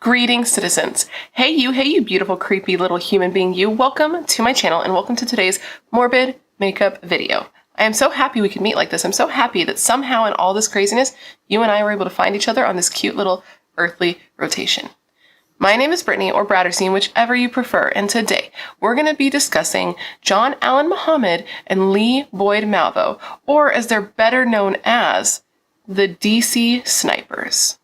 Greetings, citizens. Hey you beautiful, creepy little human being you. Welcome to my channel and welcome to today's morbid makeup video. I am so happy we could meet like this. I'm so happy that somehow in all this craziness, you and I were able to find each other on this cute little earthly rotation. My name is Brittany, or BRATTERSTEIN, whichever you prefer, and today we're going to be discussing John Allen Muhammad and Lee Boyd Malvo, or as they're better known as, the D.C. Snipers.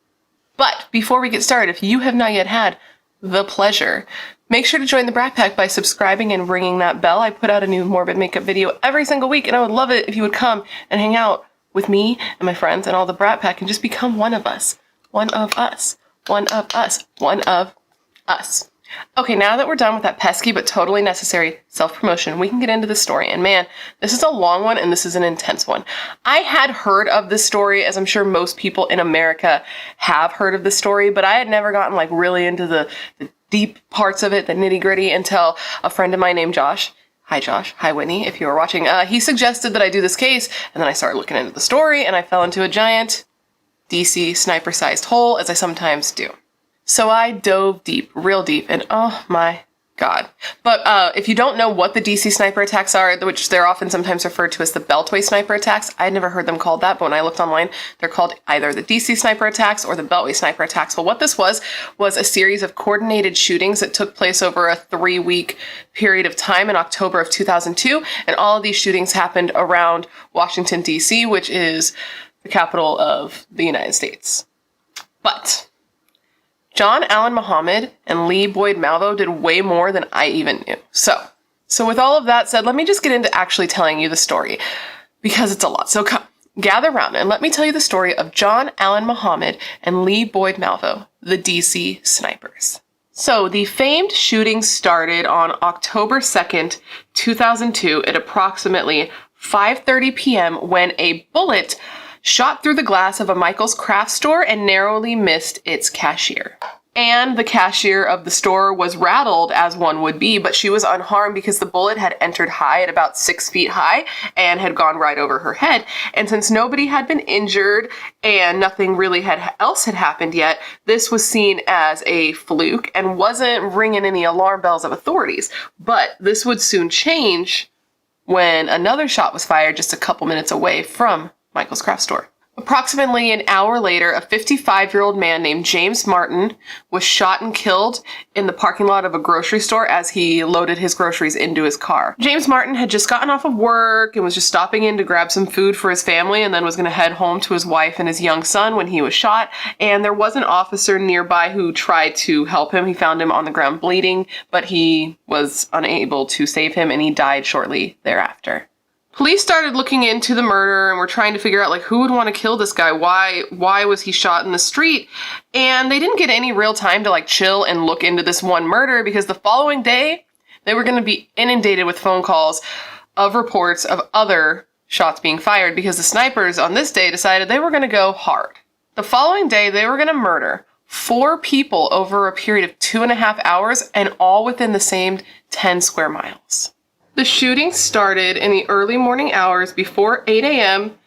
But before we get started, if you have not yet had the pleasure, make sure to join the Brat Pack by subscribing and ringing that bell. I put out a new morbid makeup video every single week, and I would love it if you would come and hang out with me and my friends and all the Brat Pack and just become one of us. One of us. One of us. One of us. Okay, now that we're done with that pesky but totally necessary self-promotion, we can get into the story. And man, this is a long one and this is an intense one. I had heard of this story, as I'm sure most people in America have heard of this story, but I had never gotten like really into the deep parts of it, the nitty-gritty, until a friend of mine named Josh. Hi Josh. Hi Whitney, if you were watching. He suggested that I do this case, and then I started looking into the story and I fell into a giant DC sniper-sized hole, as I sometimes do. So I dove deep, real deep, and oh my god. But if you don't know what the DC sniper attacks are, which they're often sometimes referred to as the Beltway sniper attacks, I had never heard them called that, but when I looked online, they're called either the DC sniper attacks or the Beltway sniper attacks. Well, what this was a series of coordinated shootings that took place over a 3-week period of time in October of 2002, and all of these shootings happened around Washington D.C, which is the capital of the United States. But John Allen Muhammad and Lee Boyd Malvo did way more than I even knew. So with all of that said, let me just get into actually telling you the story, because it's a lot. So come, gather around and let me tell you the story of John Allen Muhammad and Lee Boyd Malvo, the DC Snipers. So the famed shooting started on October 2nd, 2002 at approximately 5:30 p.m. when a bullet shot through the glass of a Michael's craft store and narrowly missed its cashier. And the cashier of the store was rattled, as one would be, but she was unharmed because the bullet had entered high at about 6 feet high and had gone right over her head. And since nobody had been injured and nothing really else had happened yet, this was seen as a fluke and wasn't ringing any alarm bells of authorities. But this would soon change when another shot was fired just a couple minutes away from Michael's craft store. Approximately an hour later, a 55-year-old man named James Martin was shot and killed in the parking lot of a grocery store as he loaded his groceries into his car. James Martin had just gotten off of work and was just stopping in to grab some food for his family, and then was going to head home to his wife and his young son when he was shot. And there was an officer nearby who tried to help him. He found him on the ground bleeding, but he was unable to save him, and he died shortly thereafter. Police started looking into the murder and were trying to figure out like who would want to kill this guy. Why was he shot in the street? And they didn't get any real time to like chill and look into this one murder, because the following day they were going to be inundated with phone calls of reports of other shots being fired, because the snipers on this day decided they were going to go hard. The following day they were going to murder 4 people over a period of 2.5 hours, and all within the same 10 square miles. The shooting started in the early morning hours before 8 a.m.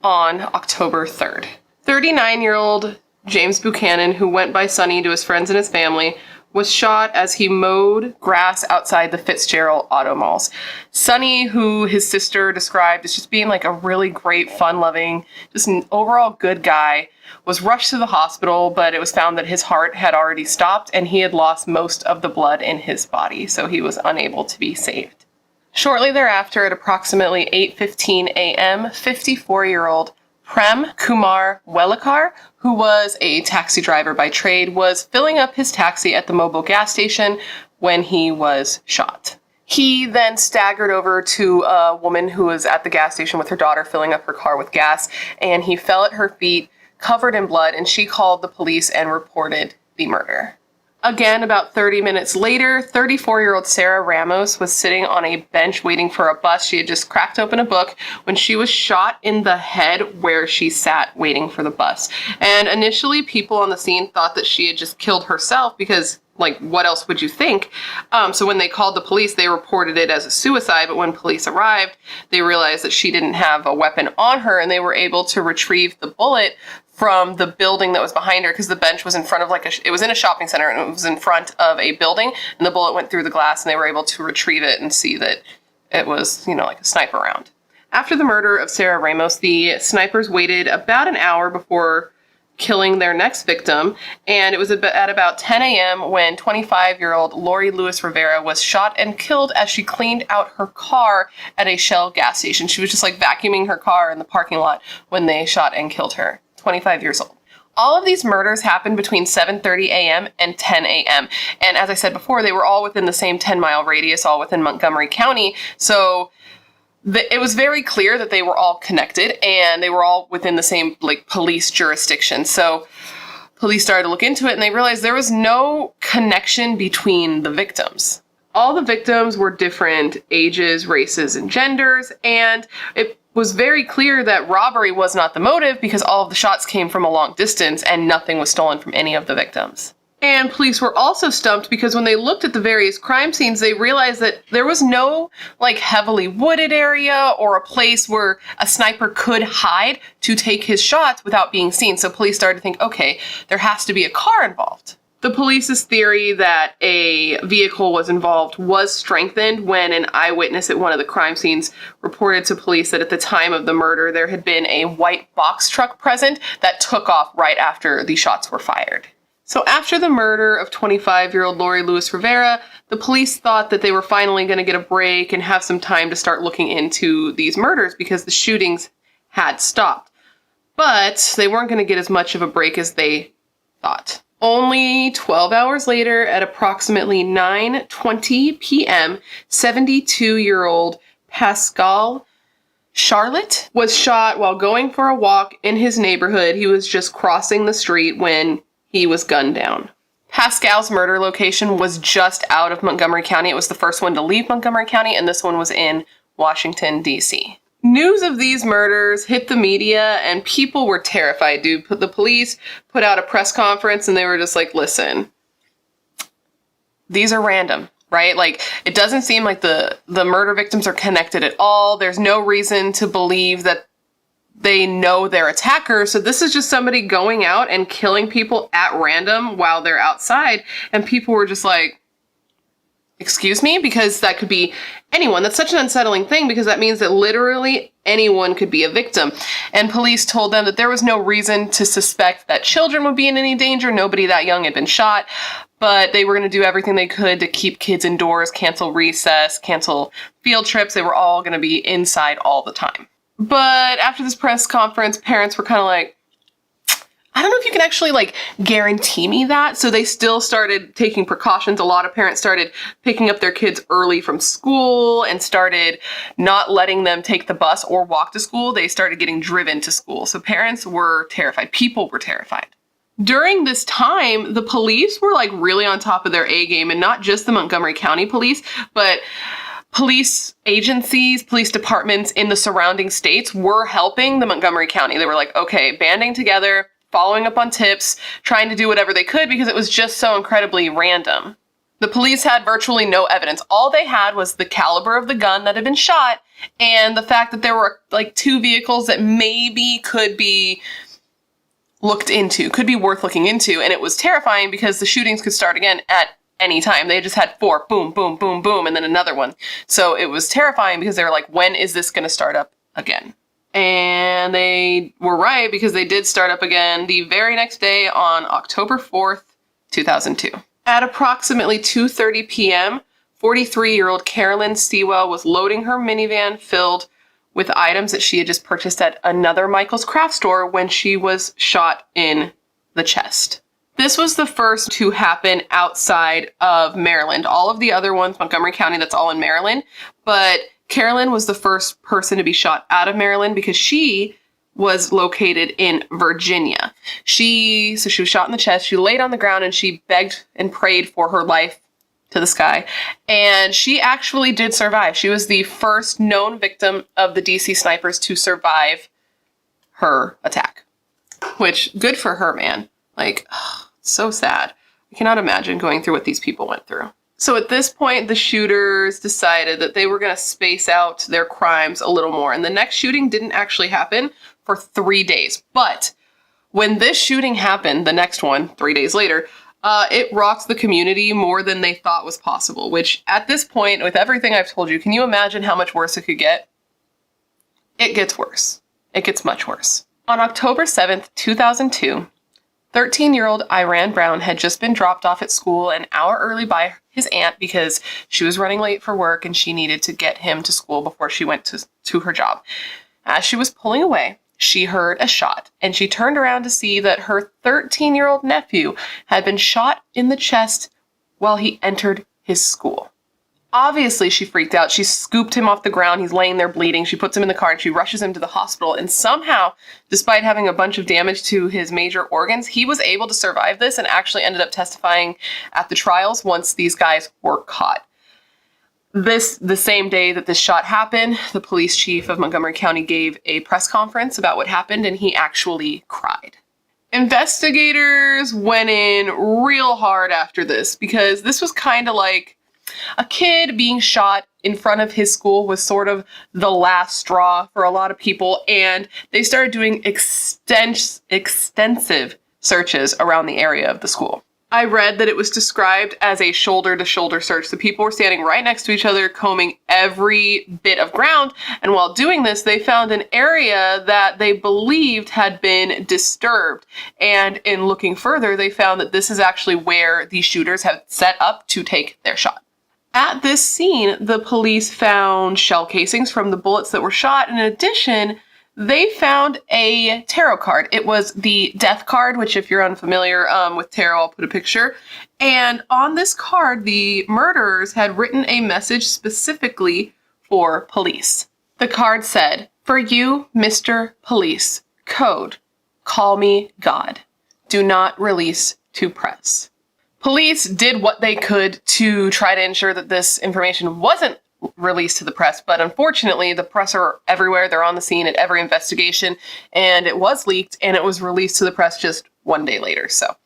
on October 3rd. 39-year-old James Buchanan, who went by Sonny to his friends and his family, was shot as he mowed grass outside the Fitzgerald Auto Malls. Sonny, who his sister described as just being like a really great, fun-loving, just an overall good guy, was rushed to the hospital, but it was found that his heart had already stopped and he had lost most of the blood in his body, so he was unable to be saved. Shortly thereafter, at approximately 8:15 a.m., 54-year-old Prem Kumar Welekar, who was a taxi driver by trade, was filling up his taxi at the mobile gas station when he was shot. He then staggered over to a woman who was at the gas station with her daughter filling up her car with gas, and he fell at her feet, covered in blood, and she called the police and reported the murder. Again, about 30 minutes later, 34-year-old Sarah Ramos was sitting on a bench waiting for a bus. She had just cracked open a book when she was shot in the head where she sat waiting for the bus. And initially, people on the scene thought that she had just killed herself because, like, what else would you think? So when they called the police, they reported it as a suicide, but when police arrived, they realized that she didn't have a weapon on her, and they were able to retrieve the bullet from the building that was behind her, because the bench was in front of it was in a shopping center and it was in front of a building, and the bullet went through the glass and they were able to retrieve it and see that it was, like a sniper round. After the murder of Sarah Ramos, the snipers waited about an hour before killing their next victim, and it was at about 10 a.m. when 25-year-old Lori Lewis Rivera was shot and killed as she cleaned out her car at a Shell gas station. She was just vacuuming her car in the parking lot when they shot and killed her. 25 years old. All of these murders happened between 7:30 a.m. and 10 a.m. And as I said before, they were all within the same 10-mile radius, all within Montgomery County. So it was very clear that they were all connected and they were all within the same police jurisdiction. So police started to look into it and they realized there was no connection between the victims. All the victims were different ages, races, and genders, and it was very clear that robbery was not the motive because all of the shots came from a long distance and nothing was stolen from any of the victims. And police were also stumped because when they looked at the various crime scenes, they realized that there was no heavily wooded area or a place where a sniper could hide to take his shots without being seen. So police started to think, okay, there has to be a car involved. The police's theory that a vehicle was involved was strengthened when an eyewitness at one of the crime scenes reported to police that at the time of the murder, there had been a white box truck present that took off right after the shots were fired. So after the murder of 25-year-old Lori Lewis Rivera, the police thought that they were finally going to get a break and have some time to start looking into these murders because the shootings had stopped. But they weren't going to get as much of a break as they thought. Only 12 hours later, at approximately 9:20 p.m., 72-year-old Pascal Charlotte was shot while going for a walk in his neighborhood. He was just crossing the street when he was gunned down. Pascal's murder location was just out of Montgomery County. It was the first one to leave Montgomery County, and this one was in Washington, D.C. News of these murders hit the media, and people were terrified, dude. The police put out a press conference, and they were just listen, these are random, right? It doesn't seem like the murder victims are connected at all. There's no reason to believe that they know their attacker. So this is just somebody going out and killing people at random while they're outside. And people were just excuse me? Because that could be anyone. That's such an unsettling thing because that means that literally anyone could be a victim. And police told them that there was no reason to suspect that children would be in any danger. Nobody that young had been shot, but they were going to do everything they could to keep kids indoors, cancel recess, cancel field trips. They were all going to be inside all the time. But after this press conference, parents were kind of I don't know if you can actually guarantee me that. So they still started taking precautions. A lot of parents started picking up their kids early from school and started not letting them take the bus or walk to school. They started getting driven to school. So parents were terrified. People were terrified. During this time, the police were really on top of their A game, and not just the Montgomery County police, but police agencies, police departments in the surrounding states were helping the Montgomery County. They were okay, banding together, following up on tips, trying to do whatever they could because it was just so incredibly random. The police had virtually no evidence. All they had was the caliber of the gun that had been shot and the fact that there were 2 vehicles that maybe could be looked into, could be worth looking into. And it was terrifying because the shootings could start again at any time. They just had 4, boom, boom, boom, boom, and then another one. So it was terrifying because they were when is this going to start up again? And they were right because they did start up again the very next day on October 4th, 2002. At approximately 2:30 p.m., 43-year-old Carolyn Sewell was loading her minivan filled with items that she had just purchased at another Michael's craft store when she was shot in the chest. This was the first to happen outside of Maryland. All of the other ones, Montgomery County, that's all in Maryland, but Carolyn was the first person to be shot out of Maryland because she was located in Virginia. She was shot in the chest. She laid on the ground and she begged and prayed for her life to the sky. And she actually did survive. She was the first known victim of the D.C. snipers to survive her attack, which good for her, man. So sad. I cannot imagine going through what these people went through. So at this point, the shooters decided that they were going to space out their crimes a little more. And the next shooting didn't actually happen for 3 days. But When this shooting happened, the next one, 3 days later, it rocked the community more than they thought was possible, which at this point, with everything I've told you, can you imagine how much worse it could get? It gets worse. It gets much worse. On October 7th, 2002, 13-year-old Iran Brown had just been dropped off at school an hour early by his aunt because she was running late for work and she needed to get him to school before she went to her job. As she was pulling away, she heard a shot, and she turned around to see that her 13-year-old nephew had been shot in the chest while he entered his school. Obviously, she freaked out. She scooped him off the ground. He's laying there bleeding. She puts him in the car and she rushes him to the hospital. And somehow, despite having a bunch of damage to his major organs, he was able to survive this and actually ended up testifying at the trials once these guys were caught. The same day that this shot happened, the police chief of Montgomery County gave a press conference about what happened, and he actually cried. Investigators went in real hard after this because this was kind of like a kid being shot in front of his school was sort of the last straw for a lot of people, and they started doing extensive searches around the area of the school. I read that it was described as a shoulder-to-shoulder search. The people were standing right next to each other, combing every bit of ground, and while doing this, they found an area that they believed had been disturbed. And in looking further, they found that this is actually where the shooters have set up to take their shot. At this scene, the police found shell casings from the bullets that were shot. In addition, they found a tarot card. It was the death card, which if you're unfamiliar with tarot, I'll put a picture. And on this card, the murderers had written a message specifically for police. The card said, "For you, Mr. Police, code, call me God. Do not release to press." Police did what they could to try to ensure that this information wasn't released to the press, but unfortunately the press are everywhere. They're on the scene at every investigation, and it was leaked and it was released to the press just 1 day later. So,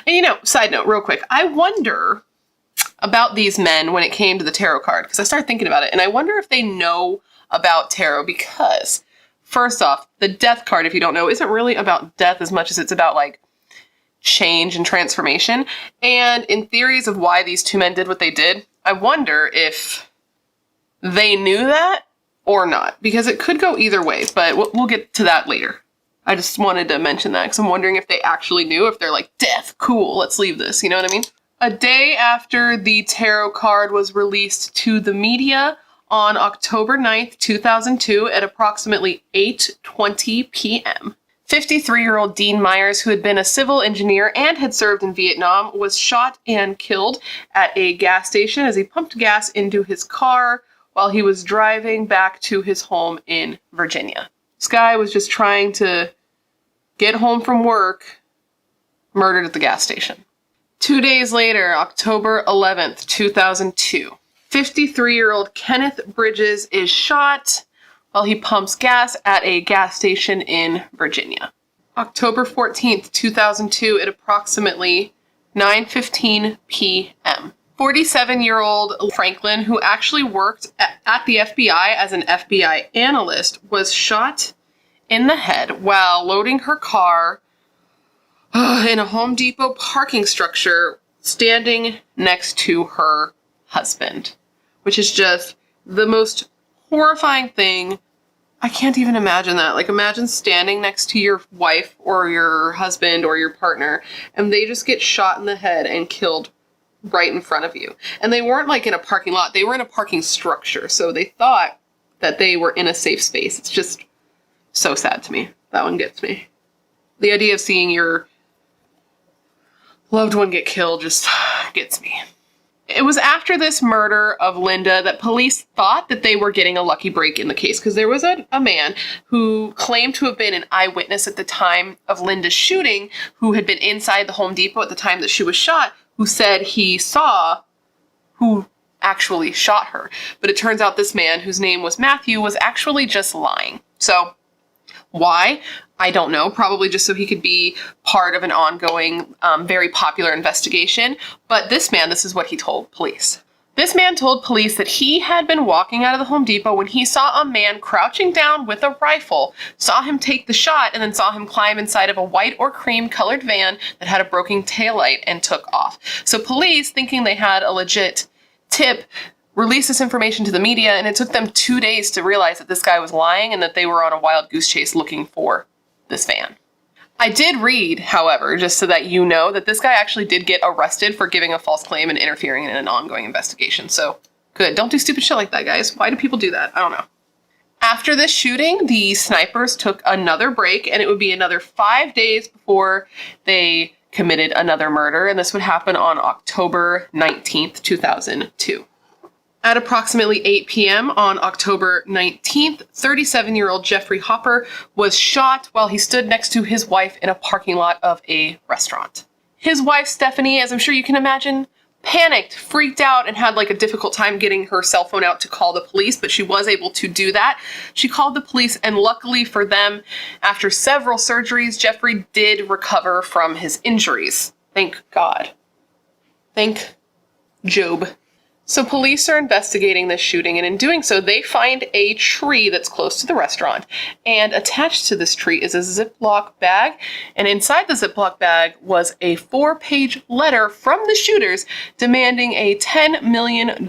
and side note real quick, I wonder about these men when it came to the tarot card, because I started thinking about it, and I wonder if they know about tarot, because first off, the death card, if you don't know, isn't really about death as much as it's about like change and transformation. And in theories of why these two men did what they did, I wonder if they knew that or not, because it could go either way, but we'll get to that later. I just wanted to mention that because I'm wondering if they actually knew, if they're like, death, cool, let's leave this, you know what I mean? A day after the tarot card was released to the media on October 9th, 2002 at approximately 8:20 p.m., 53-year-old Dean Myers, who had been a civil engineer and had served in Vietnam, was shot and killed at a gas station as he pumped gas into his car while he was driving back to his home in Virginia. This guy was just trying to get home from work, murdered at the gas station. 2 days later, October 11th, 2002, 53-year-old Kenneth Bridges is shot while he pumps gas at a gas station in Virginia. October 14th, 2002 at approximately 9:15 p.m. 47-year-old Franklin, who actually worked at the FBI as an FBI analyst, was shot in the head while loading her car in a Home Depot parking structure standing next to her husband, which is just the most horrifying thing. I can't even imagine that. Like, imagine standing next to your wife or your husband or your partner and they just get shot in the head and killed right in front of you. And they weren't like in a parking lot, they were in a parking structure, so they thought that they were in a safe space. It's just so sad to me. That one gets me. The idea of seeing your loved one get killed just gets me. It was after this murder of Linda that police thought that they were getting a lucky break in the case, because there was a man who claimed to have been an eyewitness at the time of Linda's shooting, who had been inside the Home Depot at the time that she was shot, who said he saw who actually shot her. But it turns out this man, whose name was Matthew, was actually just lying. So why? I don't know. Probably just so he could be part of an ongoing, very popular investigation. But this man, this is what he told police. This man told police that he had been walking out of the Home Depot when he saw a man crouching down with a rifle, saw him take the shot, and then saw him climb inside of a white or cream colored van that had a broken taillight and took off. So police, thinking they had a legit tip, released this information to the media, and it took them 2 days to realize that this guy was lying and that they were on a wild goose chase looking for this van. I did read, however, just so that you know, that this guy actually did get arrested for giving a false claim and interfering in an ongoing investigation. So, good. Don't do stupid shit like that, guys. Why do people do that? I don't know. After this shooting, the snipers took another break, and it would be another 5 days before they committed another murder, and this would happen on October 19th, 2002. At approximately 8 p.m. on October 19th, 37-year-old Jeffrey Hopper was shot while he stood next to his wife in a parking lot of a restaurant. His wife, Stephanie, as I'm sure you can imagine, panicked, freaked out, and had like a difficult time getting her cell phone out to call the police, but she was able to do that. She called the police, and luckily for them, after several surgeries, Jeffrey did recover from his injuries. Thank God. Thank Job. So police are investigating this shooting, and in doing so, they find a tree that's close to the restaurant. And attached to this tree is a Ziploc bag, and inside the Ziploc bag was a 4-page letter from the shooters demanding a $10 million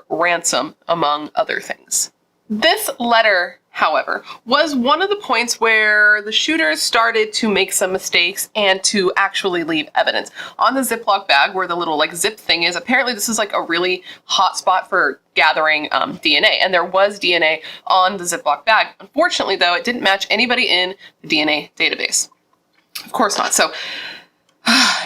ransom, among other things. This letter, however, was one of the points where the shooters started to make some mistakes and to actually leave evidence. On the Ziploc bag where the little like zip thing is, apparently this is like a really hot spot for gathering DNA, and there was DNA on the Ziploc bag. Unfortunately, though, it didn't match anybody in the DNA database. Of course not. So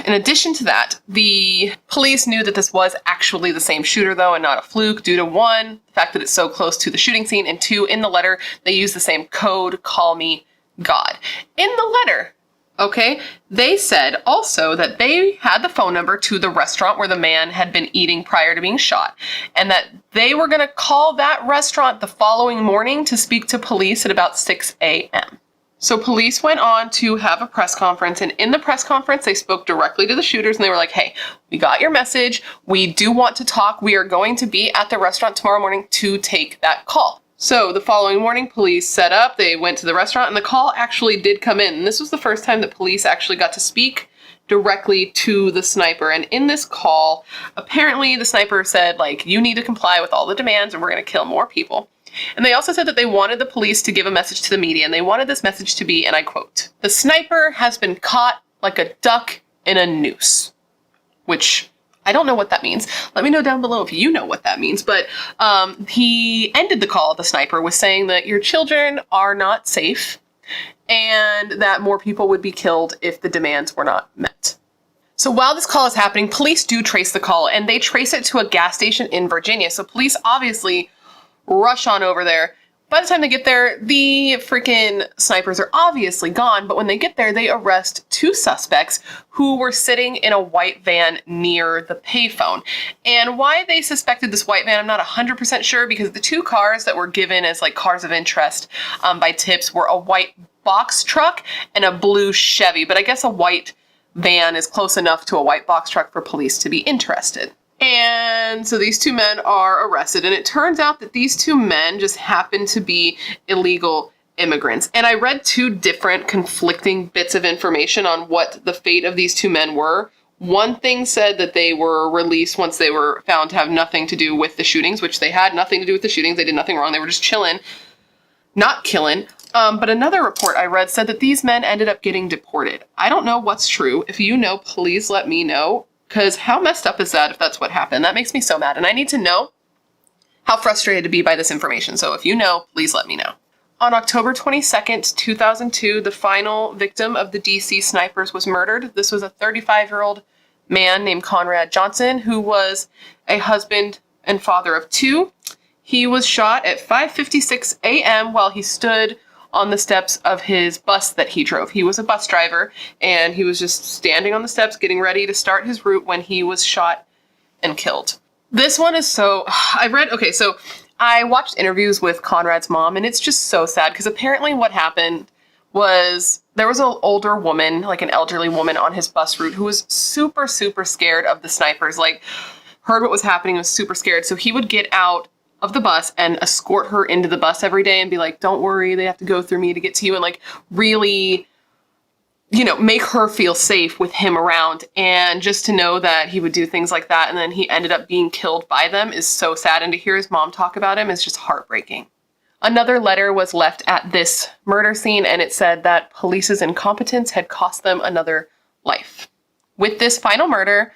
in addition to that, the police knew that this was actually the same shooter, though, and not a fluke, due to one, the fact that it's so close to the shooting scene, and two, in the letter, they used the same code, "Call me God." In the letter, okay, they said also that they had the phone number to the restaurant where the man had been eating prior to being shot, and that they were going to call that restaurant the following morning to speak to police at about 6 a.m. So police went on to have a press conference, and in the press conference, they spoke directly to the shooters, and they were like, "Hey, we got your message. We do want to talk. We are going to be at the restaurant tomorrow morning to take that call." So the following morning, police set up, they went to the restaurant, and the call actually did come in. And this was the first time that police actually got to speak directly to the sniper. And in this call, apparently the sniper said, like, "You need to comply with all the demands, and we're going to kill more people." And they also said that they wanted the police to give a message to the media, and they wanted this message to be, and I quote, "The sniper has been caught like a duck in a noose," which I don't know what that means. Let me know down below if you know what that means. But he ended the call, the sniper, with saying that your children are not safe and that more people would be killed if the demands were not met. So while this call is happening, police do trace the call, and they trace it to a gas station in Virginia. So police obviously rush on over there. By the time they get there, the freaking snipers are obviously gone, but when they get there, they arrest 2 suspects who were sitting in a white van near the payphone. And why they suspected this white van, I'm not 100% sure, because the 2 cars that were given as like cars of interest by tips were a white box truck and a blue Chevy, but I guess a white van is close enough to a white box truck for police to be interested. And so these 2 men are arrested, and it turns out that these 2 men just happen to be illegal immigrants. And I read 2 different conflicting bits of information on what the fate of these 2 men were. One thing said that they were released once they were found to have nothing to do with the shootings, which they had nothing to do with the shootings. They did nothing wrong. They were just chilling, not killing. But another report I read said that these men ended up getting deported. I don't know what's true. If you know, please let me know. Because how messed up is that if that's what happened? That makes me so mad. And I need to know how frustrated to be by this information. So if you know, please let me know. On October 22nd, 2002, the final victim of the D.C. snipers was murdered. This was a 35-year-old man named Conrad Johnson, who was a husband and father of 2. He was shot at 5:56 a.m. while he stood on the steps of his bus that he drove. He was a bus driver, and he was just standing on the steps getting ready to start his route when he was shot and killed. This one is so... so I watched interviews with Conrad's mom, and it's just so sad, because apparently what happened was there was an older woman, like an elderly woman on his bus route, who was super, super scared of the snipers. Like, heard what was happening, was super scared. So he would get out of the bus and escort her into the bus every day and be like, don't worry, they have to go through me to get to you. And like really, make her feel safe with him around. And just to know that he would do things like that and then he ended up being killed by them is so sad. And to hear his mom talk about him is just heartbreaking. Another letter was left at this murder scene, and it said that police's incompetence had cost them another life. With this final murder,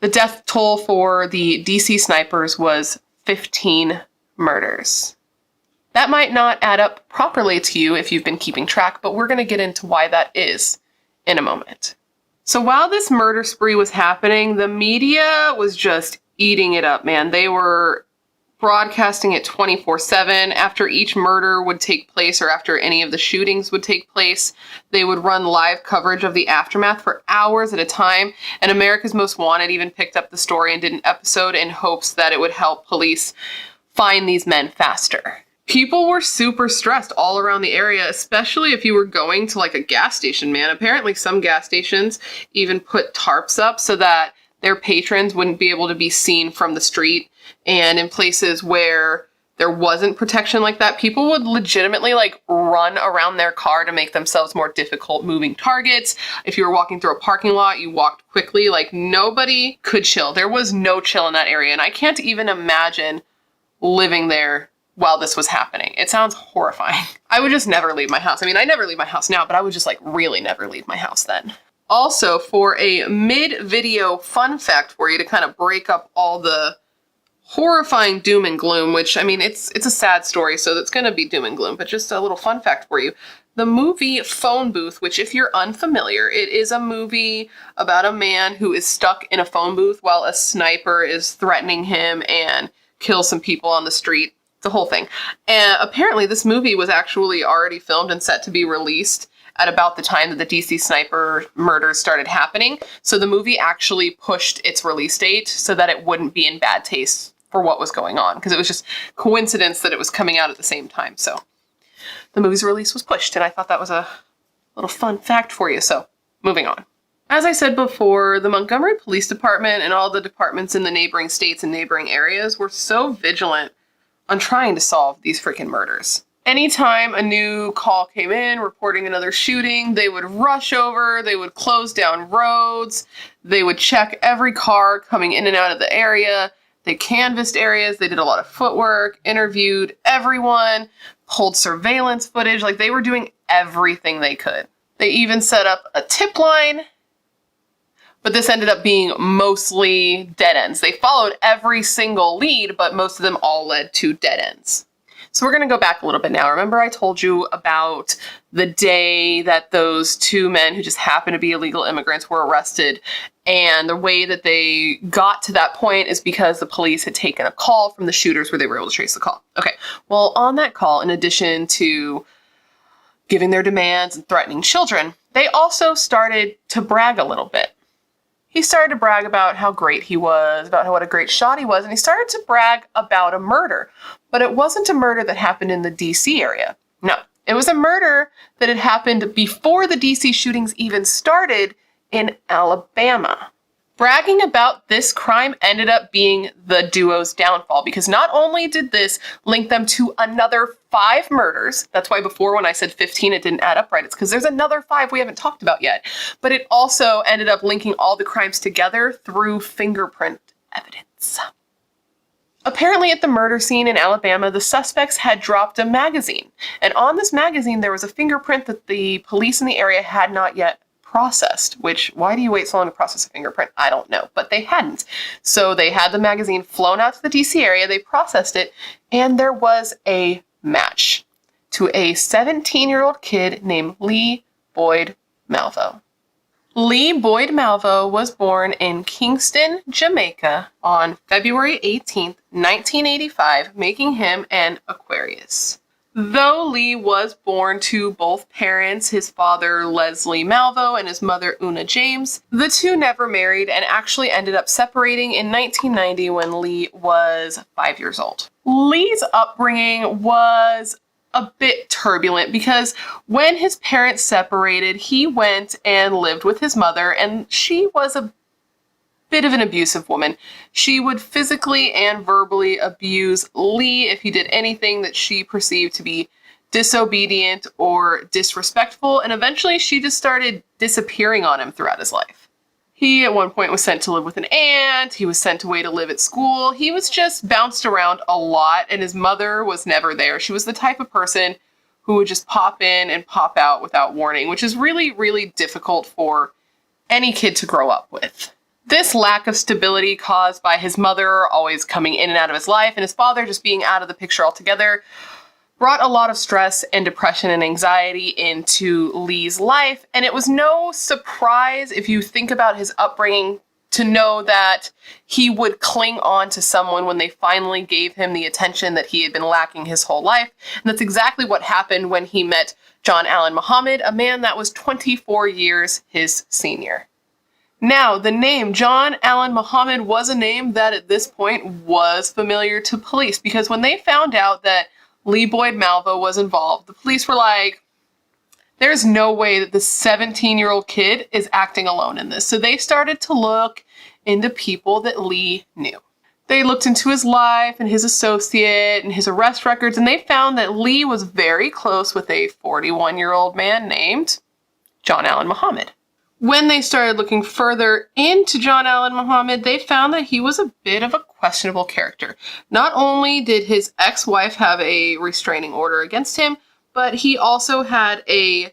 the death toll for the DC snipers was 15 murders. That might not add up properly to you if you've been keeping track, but we're going to get into why that is in a moment. So while this murder spree was happening, the media was just eating it up, man. They were broadcasting it 24/7. After each murder would take place or after any of the shootings would take place, they would run live coverage of the aftermath for hours at a time. And America's Most Wanted even picked up the story and did an episode in hopes that it would help police find these men faster. People were super stressed all around the area, especially if you were going to like a gas station, man. Apparently some gas stations even put tarps up so that their patrons wouldn't be able to be seen from the street. And in places where there wasn't protection like that, people would legitimately like run around their car to make themselves more difficult moving targets. If you were walking through a parking lot, you walked quickly. Like nobody could chill. There was no chill in that area. And I can't even imagine living there while this was happening. It sounds horrifying. I would just never leave my house. I mean, I never leave my house now, but I would just like really never leave my house then. Also, for a mid-video fun fact for you to kind of break up all the horrifying doom and gloom, which, I mean, it's a sad story, so it's going to be doom and gloom, but just a little fun fact for you. The movie Phone Booth, which if you're unfamiliar, it is a movie about a man who is stuck in a phone booth while a sniper is threatening him and kills some people on the street. The whole thing. And apparently this movie was actually already filmed and set to be released at about the time that the DC sniper murders started happening. So the movie actually pushed its release date so that it wouldn't be in bad taste for what was going on, because it was just coincidence that it was coming out at the same time. So the movie's release was pushed, and I thought that was a little fun fact for you. So moving on. As I said before, the Montgomery Police Department and all the departments in the neighboring states and neighboring areas were so vigilant on trying to solve these freaking murders. Anytime a new call came in reporting another shooting, they would rush over, they would close down roads, they would check every car coming in and out of the area, they canvassed areas, they did a lot of footwork, interviewed everyone, pulled surveillance footage, like they were doing everything they could. They even set up a tip line, but this ended up being mostly dead ends. They followed every single lead, but most of them all led to dead ends. So we're going to go back a little bit now. Remember I told you about the day that those two men who just happened to be illegal immigrants were arrested, and the way that they got to that point is because the police had taken a call from the shooters where they were able to trace the call. Okay, well, on that call, in addition to giving their demands and threatening children, they also started to brag a little bit. He started to brag about how great he was, about what a great shot he was, and he started to brag about a murder. But it wasn't a murder that happened in the DC area. No, it was a murder that had happened before the DC shootings even started in Alabama. Bragging about this crime ended up being the duo's downfall, because not only did this link them to another 5 murders, that's why before when I said 15 it didn't add up right, it's because there's another 5 we haven't talked about yet, but it also ended up linking all the crimes together through fingerprint evidence. Apparently at the murder scene in Alabama, the suspects had dropped a magazine, and on this magazine there was a fingerprint that the police in the area had not yet processed, which, why do you wait so long to process a fingerprint? I don't know, but they hadn't. So they had the magazine flown out to the DC area, they processed it, and there was a match to a 17-year-old kid named Lee Boyd Malvo. Lee Boyd Malvo was born in Kingston, Jamaica on February 18th, 1985, making him an Aquarius. Though Lee was born to both parents, his father Leslie Malvo and his mother Una James, the two never married and actually ended up separating in 1990 when Lee was 5 years old. Lee's upbringing was a bit turbulent because when his parents separated, he went and lived with his mother, and she was a bit of an abusive woman. She would physically and verbally abuse Lee if he did anything that she perceived to be disobedient or disrespectful, and eventually she just started disappearing on him throughout his life. He at one point was sent to live with an aunt, he was sent away to live at school, he was just bounced around a lot, and his mother was never there. She was the type of person who would just pop in and pop out without warning, which is really, really difficult for any kid to grow up with. This lack of stability caused by his mother always coming in and out of his life and his father just being out of the picture altogether brought a lot of stress and depression and anxiety into Lee's life. And it was no surprise, if you think about his upbringing, to know that he would cling on to someone when they finally gave him the attention that he had been lacking his whole life. And that's exactly what happened when he met John Allen Muhammad, a man that was 24 years his senior. Now, the name John Allen Muhammad was a name that at this point was familiar to police, because when they found out that Lee Boyd Malvo was involved, the police were like, there's no way that this 17-year-old kid is acting alone in this. So they started to look into people that Lee knew. They looked into his life and his associate and his arrest records, and they found that Lee was very close with a 41-year-old man named John Allen Muhammad. When they started looking further into John Allen Muhammad, they found that he was a bit of a questionable character. Not only did his ex-wife have a restraining order against him, but he also had a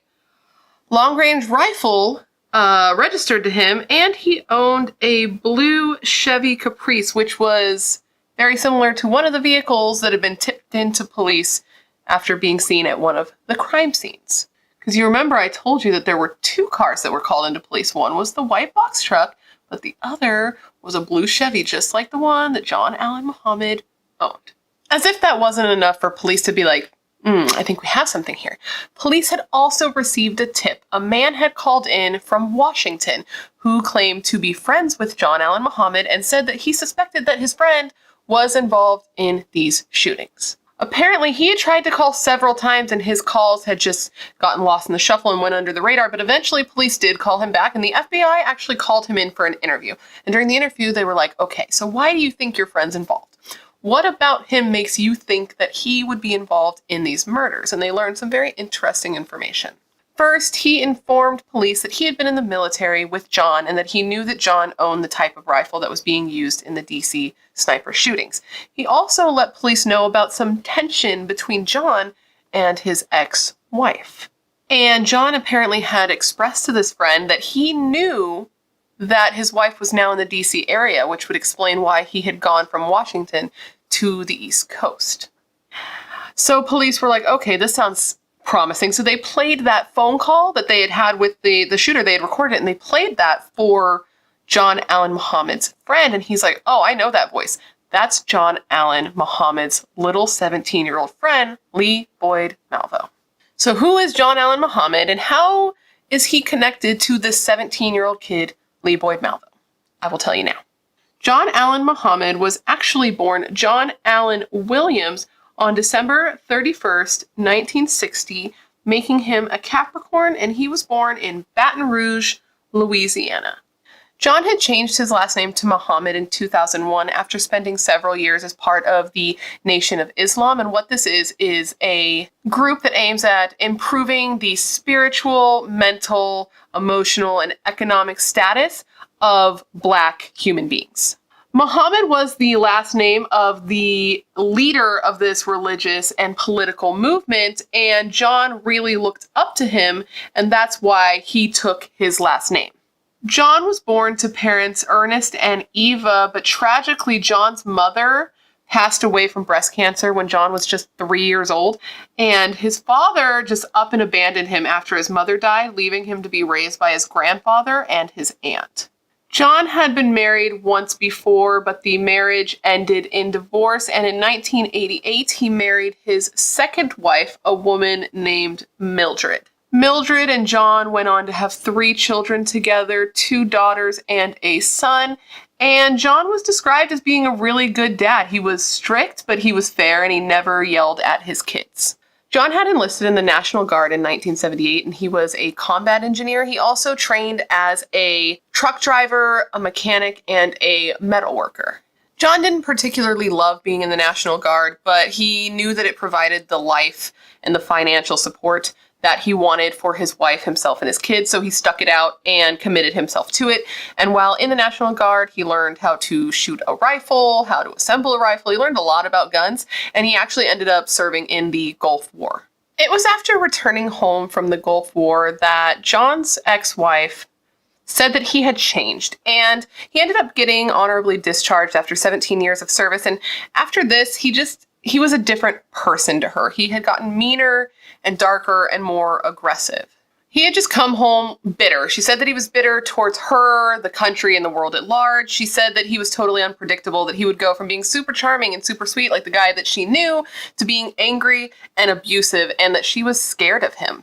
long-range rifle registered to him, and he owned a blue Chevy Caprice, which was very similar to one of the vehicles that had been tipped into police after being seen at one of the crime scenes. Because you remember I told you that there were two cars that were called into police. One was the white box truck, but the other was a blue Chevy, just like the one that John Allen Muhammad owned. As if that wasn't enough for police to be like, I think we have something here. Police had also received a tip. A man had called in from Washington who claimed to be friends with John Allen Muhammad and said that he suspected that his friend was involved in these shootings. Apparently, he had tried to call several times and his calls had just gotten lost in the shuffle and went under the radar, but eventually police did call him back and the FBI actually called him in for an interview. And during the interview, they were like, okay, so why do you think your friend's involved? What about him makes you think that he would be involved in these murders? And they learned some very interesting information. First, he informed police that he had been in the military with John and that he knew that John owned the type of rifle that was being used in the D.C. sniper shootings. He also let police know about some tension between John and his ex-wife. And John apparently had expressed to this friend that he knew that his wife was now in the D.C. area, which would explain why he had gone from Washington to the East Coast. So police were like, okay, this sounds promising. So they played that phone call that they had with the shooter. They had recorded it and they played that for John Allen Muhammad's friend. And he's like, oh, I know that voice. That's John Allen Muhammad's little 17-year-old friend, Lee Boyd Malvo. So who is John Allen Muhammad and how is he connected to this 17-year-old kid, Lee Boyd Malvo? I will tell you now. John Allen Muhammad was actually born John Allen Williams on December 31st, 1960, making him a Capricorn, and he was born in Baton Rouge, Louisiana. John had changed his last name to Muhammad in 2001 after spending several years as part of the Nation of Islam, and what this is a group that aims at improving the spiritual, mental, emotional, and economic status of Black human beings. Muhammad was the last name of the leader of this religious and political movement, and John really looked up to him, and that's why he took his last name. John was born to parents Ernest and Eva, but tragically John's mother passed away from breast cancer when John was just 3 years old, and his father just up and abandoned him after his mother died, leaving him to be raised by his grandfather and his aunt. John had been married once before, but the marriage ended in divorce, and in 1988, he married his second wife, a woman named Mildred. Mildred and John went on to have 3 children together, 2 daughters and a son, and John was described as being a really good dad. He was strict, but he was fair, and he never yelled at his kids. John had enlisted in the National Guard in 1978, and he was a combat engineer. He also trained as a truck driver, a mechanic, and a metal worker. John didn't particularly love being in the National Guard, but he knew that it provided the life and the financial support that he wanted for his wife, himself, and his kids, so he stuck it out and committed himself to it. And while in the National Guard, he learned how to shoot a rifle, how to assemble a rifle. He learned a lot about guns, and he actually ended up serving in the Gulf War. It was after returning home from the Gulf War that John's ex-wife said that he had changed, and he ended up getting honorably discharged after 17 years of service. And after this, he was a different person to her. He had gotten meaner and darker and more aggressive. He had just come home bitter. She said that he was bitter towards her, the country, and the world at large. She said that he was totally unpredictable, that he would go from being super charming and super sweet like the guy that she knew to being angry and abusive, and that she was scared of him.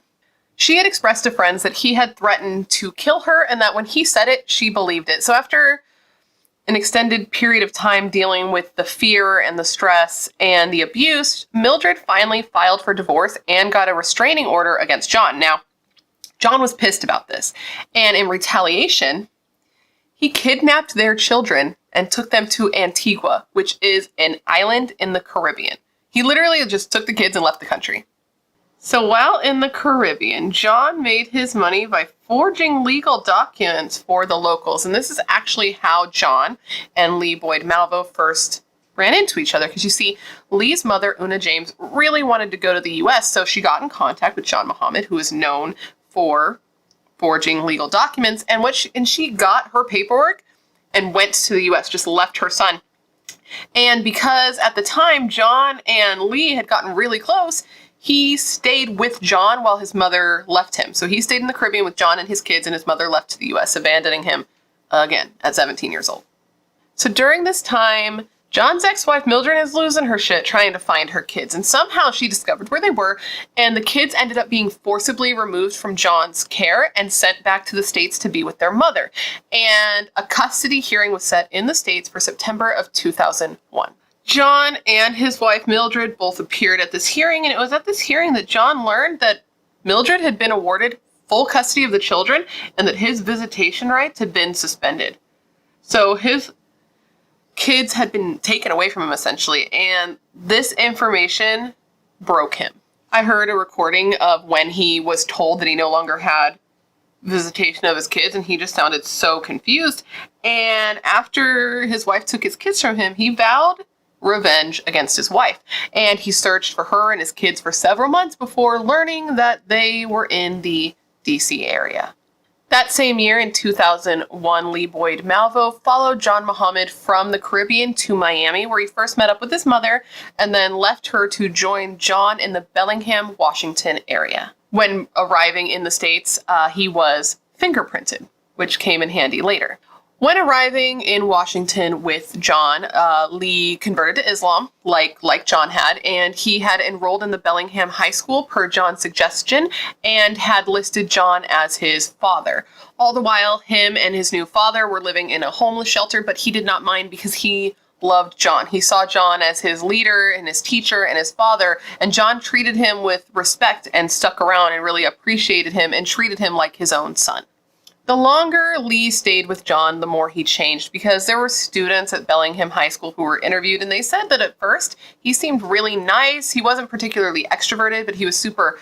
She had expressed to friends that he had threatened to kill her, and that when he said it, she believed it. So after an extended period of time dealing with the fear and the stress and the abuse, Mildred finally filed for divorce and got a restraining order against John. Now, John was pissed about this, and in retaliation, he kidnapped their children and took them to Antigua, which is an island in the Caribbean. He literally just took the kids and left the country. So while in the Caribbean, John made his money by forging legal documents for the locals. And this is actually how John and Lee Boyd Malvo first ran into each other. Because you see, Lee's mother, Una James, really wanted to go to the U.S. So she got in contact with John Muhammad, who is known for forging legal documents. And she got her paperwork and went to the U.S., just left her son. And because at the time, John and Lee had gotten really close, he stayed with John while his mother left him. So he stayed in the Caribbean with John and his kids, and his mother left to the U.S., abandoning him again at 17 years old. So during this time, John's ex-wife Mildred is losing her shit trying to find her kids, and somehow she discovered where they were, and the kids ended up being forcibly removed from John's care and sent back to the States to be with their mother. And a custody hearing was set in the States for September of 2001. John and his wife Mildred both appeared at this hearing, and it was at this hearing that John learned that Mildred had been awarded full custody of the children and that his visitation rights had been suspended. So his kids had been taken away from him, essentially, and this information broke him. I heard a recording of when he was told that he no longer had visitation of his kids, and he just sounded so confused. And after his wife took his kids from him, he vowed revenge against his wife, and he searched for her and his kids for several months before learning that they were in the D.C. area. That same year, in 2001, Lee Boyd Malvo followed John Muhammad from the Caribbean to Miami, where he first met up with his mother and then left her to join John in the Bellingham, Washington area. When arriving in the States, he was fingerprinted, which came in handy later. When arriving in Washington with John, Lee converted to Islam, like John had, and he had enrolled in the Bellingham High School per John's suggestion and had listed John as his father. All the while, him and his new father were living in a homeless shelter, but he did not mind because he loved John. He saw John as his leader and his teacher and his father, and John treated him with respect and stuck around and really appreciated him and treated him like his own son. The longer Lee stayed with John, the more he changed, because there were students at Bellingham High School who were interviewed, and they said that at first he seemed really nice. He wasn't particularly extroverted, but he was super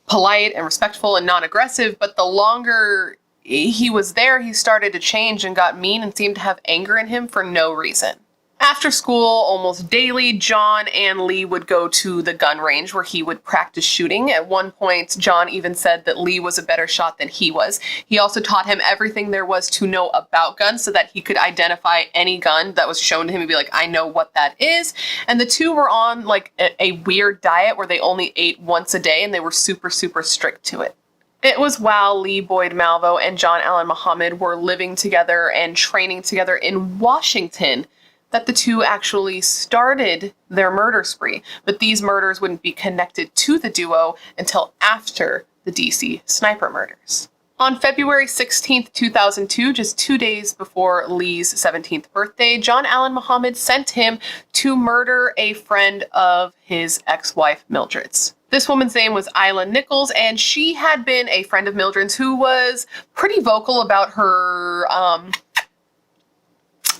polite and respectful and non-aggressive. But the longer he was there, he started to change and got mean and seemed to have anger in him for no reason. After school, almost daily, John and Lee would go to the gun range where he would practice shooting. At one point, John even said that Lee was a better shot than he was. He also taught him everything there was to know about guns so that he could identify any gun that was shown to him and be like, I know what that is. And the two were on like a weird diet where they only ate once a day, and they were super, super strict to it. It was while Lee Boyd Malvo and John Allen Muhammad were living together and training together in Washington that the two actually started their murder spree, but these murders wouldn't be connected to the duo until after the D.C. sniper murders. On February 16th, 2002, just 2 days before Lee's 17th birthday, John Allen Muhammad sent him to murder a friend of his ex-wife Mildred's. This woman's name was Isla Nichols, and she had been a friend of Mildred's who was pretty vocal about her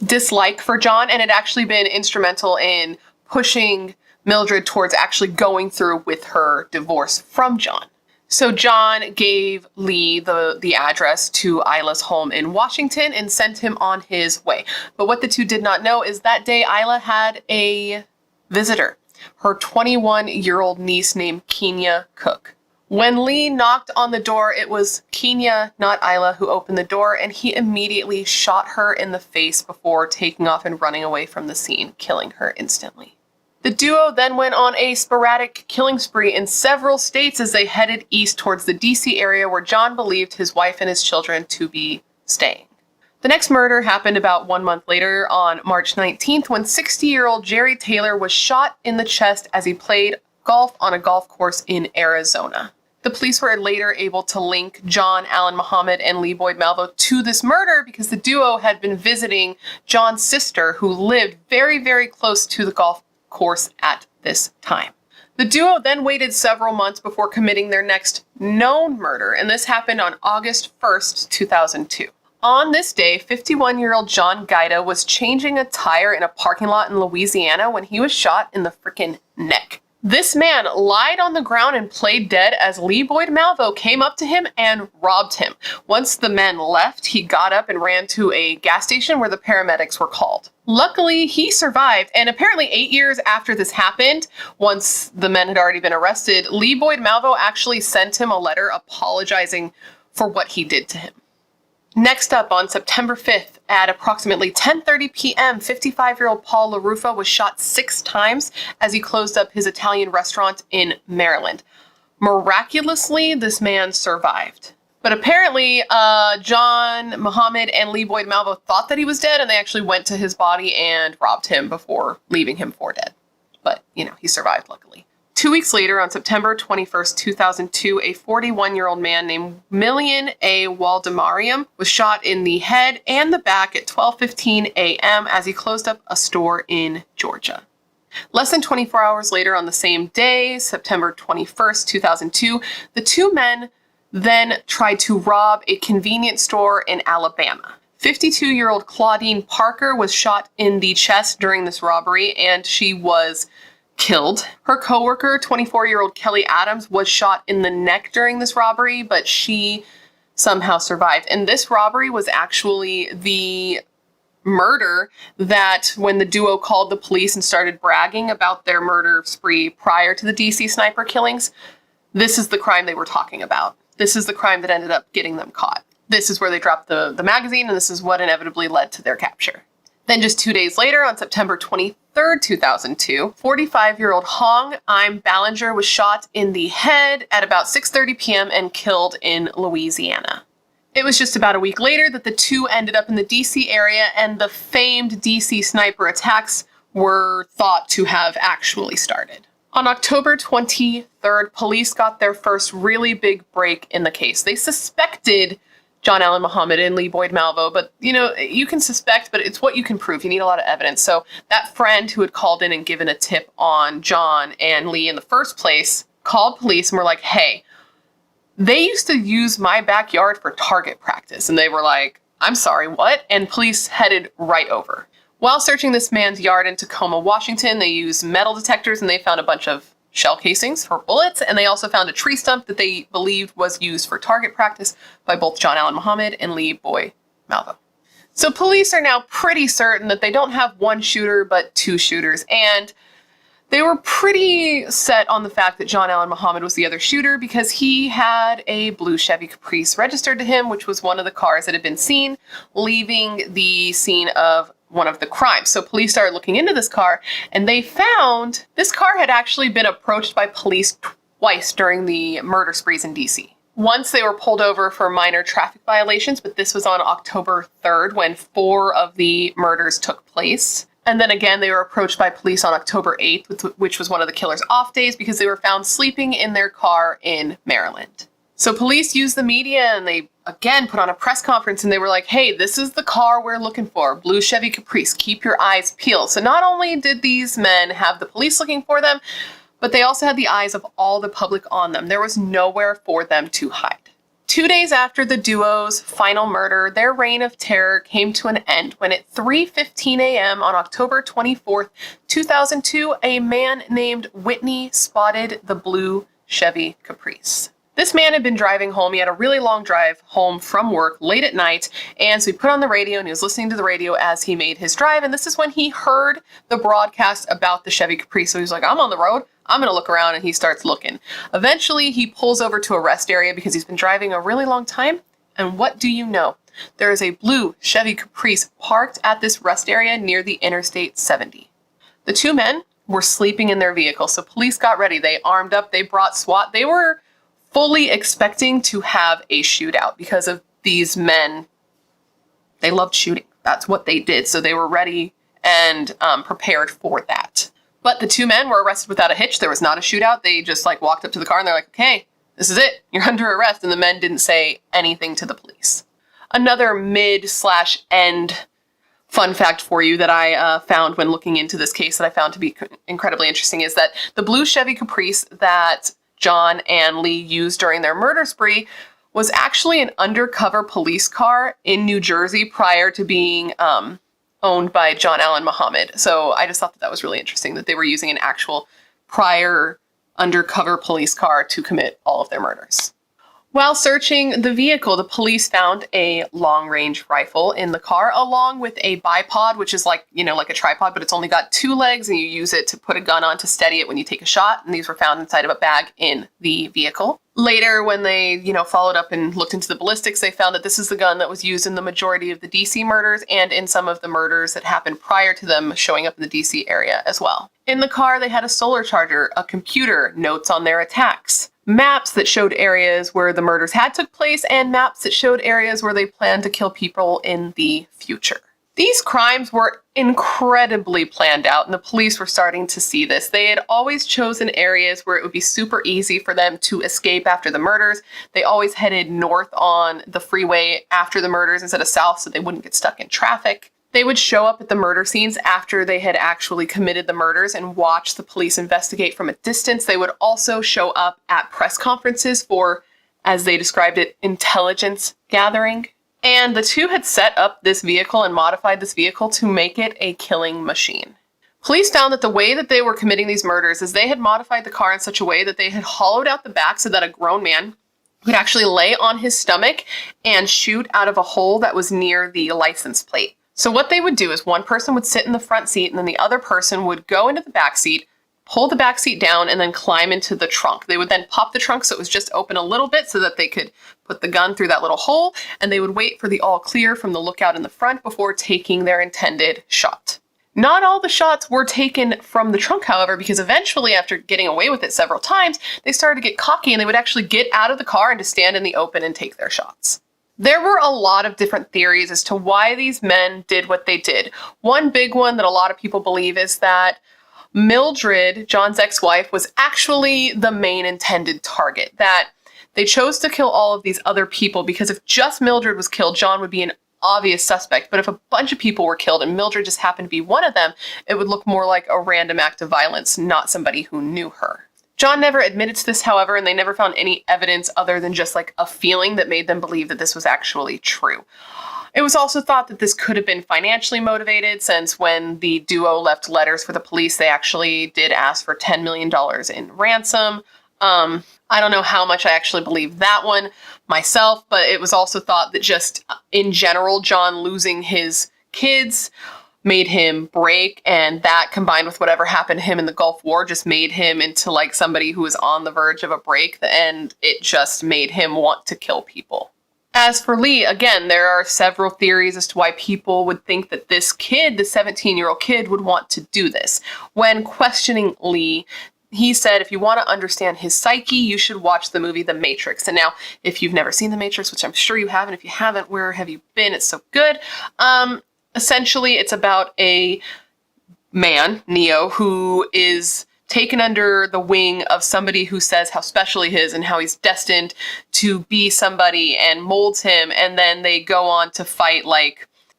dislike for John, and had actually been instrumental in pushing Mildred towards actually going through with her divorce from John. So John gave Lee the address to Isla's home in Washington and sent him on his way. But what the two did not know is that day Isla had a visitor, her 21-year-old niece named Kenya Cook. When Lee knocked on the door, it was Kenya, not Isla, who opened the door, and he immediately shot her in the face before taking off and running away from the scene, killing her instantly. The duo then went on a sporadic killing spree in several states as they headed east towards the D.C. area where John believed his wife and his children to be staying. The next murder happened about 1 month later on March 19th when 60-year-old Jerry Taylor was shot in the chest as he played golf on a golf course in Arizona. The police were later able to link John Allen Muhammad and Lee Boyd Malvo to this murder because the duo had been visiting John's sister, who lived very, very close to the golf course at this time. The duo then waited several months before committing their next known murder, and this happened on August 1st, 2002. On this day, 51-year-old John Guida was changing a tire in a parking lot in Louisiana when he was shot in the frickin' neck. This man lied on the ground and played dead as Lee Boyd Malvo came up to him and robbed him. Once the men left, he got up and ran to a gas station where the paramedics were called. Luckily, he survived, and apparently 8 years after this happened, once the men had already been arrested, Lee Boyd Malvo actually sent him a letter apologizing for what he did to him. Next up, on September 5th at approximately 10:30 p.m., 55-year-old Paul LaRufa was shot 6 times as he closed up his Italian restaurant in Maryland. Miraculously, this man survived. But apparently, John Muhammad and Lee Boyd Malvo thought that he was dead, and they actually went to his body and robbed him before leaving him for dead. But, he survived, luckily. 2 weeks later, on September 21st, 2002, a 41-year-old man named Millian A. Waldemariam was shot in the head and the back at 12:15 a.m. as he closed up a store in Georgia. Less than 24 hours later on the same day, September 21st, 2002, the two men then tried to rob a convenience store in Alabama. 52-year-old Claudine Parker was shot in the chest during this robbery, and she was killed. Her coworker, 24-year-old Kelly Adams, was shot in the neck during this robbery, but she somehow survived. And this robbery was actually the murder that, when the duo called the police and started bragging about their murder spree prior to the D.C. sniper killings, this is the crime they were talking about. This is the crime that ended up getting them caught. This is where they dropped the magazine, and this is what inevitably led to their capture. Then just 2 days later, on September 23rd, 2002, 45-year-old Hong Im Ballinger was shot in the head at about 6:30 p.m. and killed in Louisiana. It was just about a week later that the two ended up in the D.C. area, and the famed D.C. sniper attacks were thought to have actually started. On October 23rd, police got their first really big break in the case. They suspected John Allen Muhammad and Lee Boyd Malvo, but you can suspect, but it's what you can prove. You need a lot of evidence. So that friend who had called in and given a tip on John and Lee in the first place called police and were like, hey, they used to use my backyard for target practice. And they were like, I'm sorry, what? And police headed right over. While searching this man's yard in Tacoma, Washington, they used metal detectors and they found a bunch of shell casings for bullets, and they also found a tree stump that they believed was used for target practice by both John Allen Muhammad and Lee Boyd Malvo. So police are now pretty certain that they don't have one shooter, but two shooters, and they were pretty set on the fact that John Allen Muhammad was the other shooter because he had a blue Chevy Caprice registered to him, which was one of the cars that had been seen leaving the scene of one of the crimes. So police started looking into this car, and they found this car had actually been approached by police twice during the murder sprees in DC. Once they were pulled over for minor traffic violations, but this was on October 3rd when 4 of the murders took place. And then again, they were approached by police on October 8th, which was one of the killer's off days, because they were found sleeping in their car in Maryland. So police used the media, and they again put on a press conference, and they were like, hey, this is the car we're looking for, blue Chevy Caprice, keep your eyes peeled. So not only did these men have the police looking for them, but they also had the eyes of all the public on them. There was nowhere for them to hide. 2 days after the duo's final murder, their reign of terror came to an end when at 3:15 a.m. on October 24th, 2002, a man named Whitney spotted the blue Chevy Caprice. This man had been driving home. He had a really long drive home from work late at night, and so he put on the radio and he was listening to the radio as he made his drive, and this is when he heard the broadcast about the Chevy Caprice. So he was like, I'm on the road, I'm gonna look around, and he starts looking. Eventually, he pulls over to a rest area because he's been driving a really long time, and what do you know? There is a blue Chevy Caprice parked at this rest area near the Interstate 70. The two men were sleeping in their vehicle, so police got ready. They armed up, they brought SWAT. They were fully expecting to have a shootout because of these men. They loved shooting. That's what they did. So they were ready and prepared for that. But the two men were arrested without a hitch. There was not a shootout. They just walked up to the car and they're like, okay, this is it. You're under arrest. And the men didn't say anything to the police. Another mid/end fun fact for you that I found when looking into this case that I found to be incredibly interesting is that the blue Chevy Caprice that John and Lee used during their murder spree was actually an undercover police car in New Jersey prior to being owned by John Allen Muhammad. So I just thought that was really interesting that they were using an actual prior undercover police car to commit all of their murders. While searching the vehicle, the police found a long-range rifle in the car, along with a bipod, which is like a tripod, but it's only got 2 legs, and you use it to put a gun on to steady it when you take a shot. And these were found inside of a bag in the vehicle. Later, when they, followed up and looked into the ballistics, they found that this is the gun that was used in the majority of the DC murders and in some of the murders that happened prior to them showing up in the DC area as well. In the car, they had a solar charger, a computer, notes on their attacks, maps that showed areas where the murders had took place, and maps that showed areas where they planned to kill people in the future. These crimes were incredibly planned out, and the police were starting to see this. They had always chosen areas where it would be super easy for them to escape after the murders. They always headed north on the freeway after the murders instead of south so they wouldn't get stuck in traffic. They would show up at the murder scenes after they had actually committed the murders and watch the police investigate from a distance. They would also show up at press conferences for, as they described it, intelligence gathering. And the two had set up this vehicle and modified this vehicle to make it a killing machine. Police found that the way that they were committing these murders is they had modified the car in such a way that they had hollowed out the back so that a grown man could actually lay on his stomach and shoot out of a hole that was near the license plate. So what they would do is one person would sit in the front seat and then the other person would go into the back seat, pull the back seat down, and then climb into the trunk. They would then pop the trunk so it was just open a little bit so that they could put the gun through that little hole, and they would wait for the all clear from the lookout in the front before taking their intended shot. Not all the shots were taken from the trunk, however, because eventually, after getting away with it several times, they started to get cocky and they would actually get out of the car and just stand in the open and take their shots. There were a lot of different theories as to why these men did what they did. One big one that a lot of people believe is that Mildred, John's ex-wife, was actually the main intended target, that they chose to kill all of these other people because if just Mildred was killed, John would be an obvious suspect. But if a bunch of people were killed and Mildred just happened to be one of them, it would look more like a random act of violence, not somebody who knew her. John never admitted to this, however, and they never found any evidence other than just a feeling that made them believe that this was actually true. It was also thought that this could have been financially motivated, since when the duo left letters for the police, they actually did ask for $10 million in ransom. I don't know how much I actually believe that one myself, but it was also thought that just in general, John losing his kids made him break, and that combined with whatever happened to him in the Gulf War just made him into somebody who was on the verge of a break, and it just made him want to kill people. As for Lee, again, there are several theories as to why people would think that this kid, the 17-year-old kid, would want to do this. When questioning Lee, he said, if you want to understand his psyche, you should watch the movie The Matrix. And now, if you've never seen The Matrix, which I'm sure you haven't, if you haven't, where have you been? It's so good. Essentially, it's about a man, Neo, who is taken under the wing of somebody who says how special he is and how he's destined to be somebody and molds him. And then they go on to fight,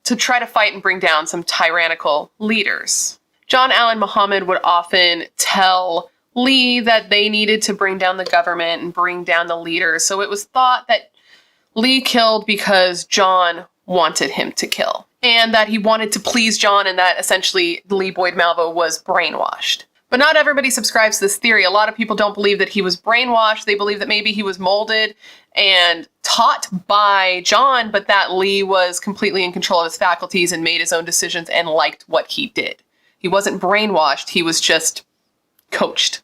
to try to fight and bring down some tyrannical leaders. John Allen Muhammad would often tell Lee that they needed to bring down the government and bring down the leaders. So it was thought that Lee killed because John wanted him to kill, and that he wanted to please John, and that essentially Lee Boyd Malvo was brainwashed. But not everybody subscribes to this theory. A lot of people don't believe that he was brainwashed. They believe that maybe he was molded and taught by John, but that Lee was completely in control of his faculties and made his own decisions and liked what he did. He wasn't brainwashed, he was just coached.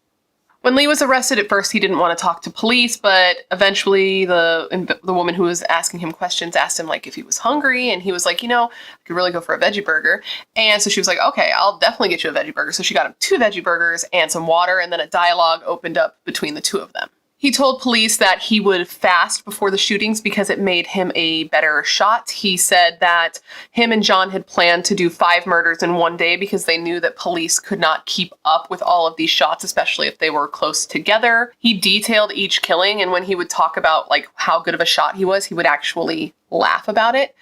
When Lee was arrested, at first he didn't want to talk to police, but eventually the woman who was asking him questions asked him like if he was hungry, and he was like, I could really go for a veggie burger. And so she was like, okay, I'll definitely get you a veggie burger. So she got him 2 veggie burgers and some water, and then a dialogue opened up between the two of them. He told police that he would fast before the shootings because it made him a better shot. He said that him and John had planned to do 5 murders in one day because they knew that police could not keep up with all of these shots, especially if they were close together. He detailed each killing, and when he would talk about like how good of a shot he was, he would actually laugh about it.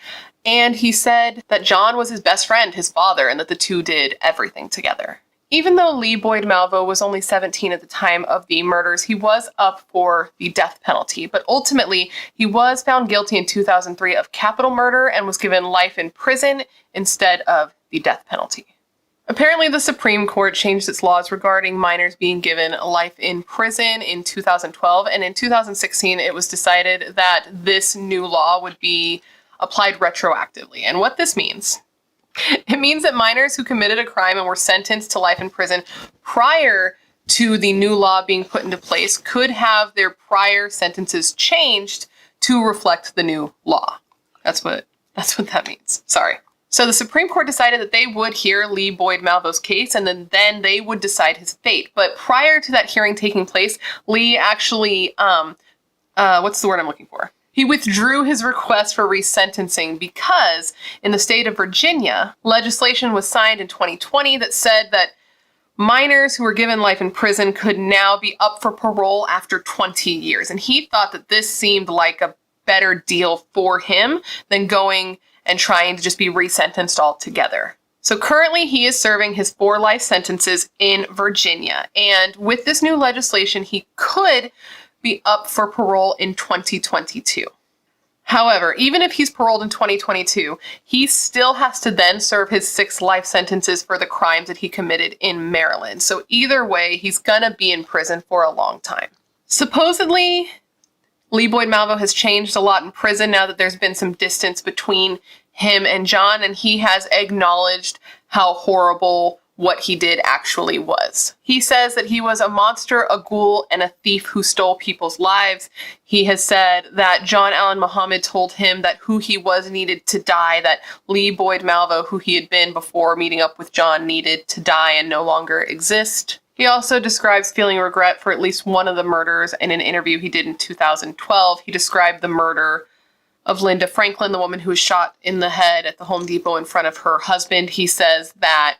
And he said that John was his best friend, his father, and that the two did everything together. Even though Lee Boyd Malvo was only 17 at the time of the murders, he was up for the death penalty. But ultimately, he was found guilty in 2003 of capital murder and was given life in prison instead of the death penalty. Apparently, the Supreme Court changed its laws regarding minors being given life in prison in 2012. And in 2016, it was decided that this new law would be applied retroactively. And what this means... it means that minors who committed a crime and were sentenced to life in prison prior to the new law being put into place could have their prior sentences changed to reflect the new law. That's what that means. Sorry. So the Supreme Court decided that they would hear Lee Boyd Malvo's case, and then they would decide his fate. But prior to that hearing taking place, Lee actually, what's the word I'm looking for? He withdrew his request for resentencing because in the state of Virginia, legislation was signed in 2020 that said that minors who were given life in prison could now be up for parole after 20 years. And he thought that this seemed like a better deal for him than going and trying to just be resentenced altogether. So currently he is serving his 4 life sentences in Virginia. And with this new legislation, he could be up for parole in 2022. However, even if he's paroled in 2022, he still has to then serve his 6 life sentences for the crimes that he committed in Maryland. So either way, he's gonna be in prison for a long time. Supposedly, Lee Boyd Malvo has changed a lot in prison now that there's been some distance between him and John, and he has acknowledged how horrible what he did actually was. He says that he was a monster, a ghoul, and a thief who stole people's lives. He has said that John Allen Muhammad told him that who he was needed to die, that Lee Boyd Malvo, who he had been before meeting up with John, needed to die and no longer exist. He also describes feeling regret for at least one of the murders in an interview he did in 2012. He described the murder of Linda Franklin, the woman who was shot in the head at the Home Depot in front of her husband. He says that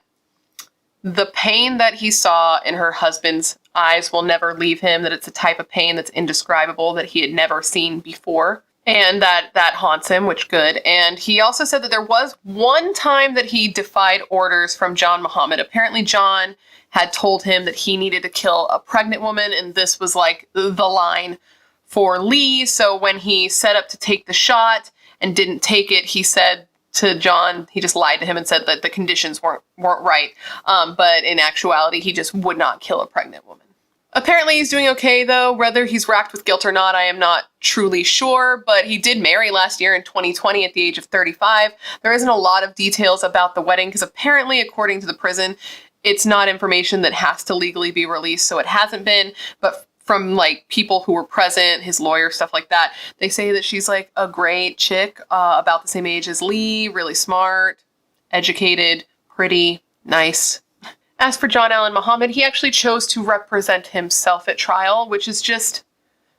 the pain that he saw in her husband's eyes will never leave him, that it's a type of pain that's indescribable that he had never seen before, and that haunts him, which good. And he also said that there was one time that he defied orders from John Muhammad. Apparently John had told him that he needed to kill a pregnant woman, and this was like the line for Lee. So when he set up to take the shot and didn't take it, he said to John, he just lied to him and said that the conditions weren't right. But in actuality, he just would not kill a pregnant woman. Apparently he's doing okay though. Whether he's racked with guilt or not, I am not truly sure, but he did marry last year in 2020 at the age of 35. There isn't a lot of details about the wedding because apparently, according to the prison, it's not information that has to legally be released, so it hasn't been, but from like people who were present, his lawyer, stuff like that, they say that she's like a great chick, about the same age as Lee, really smart, educated, pretty, nice. As for John Allen Muhammad, he actually chose to represent himself at trial, which is just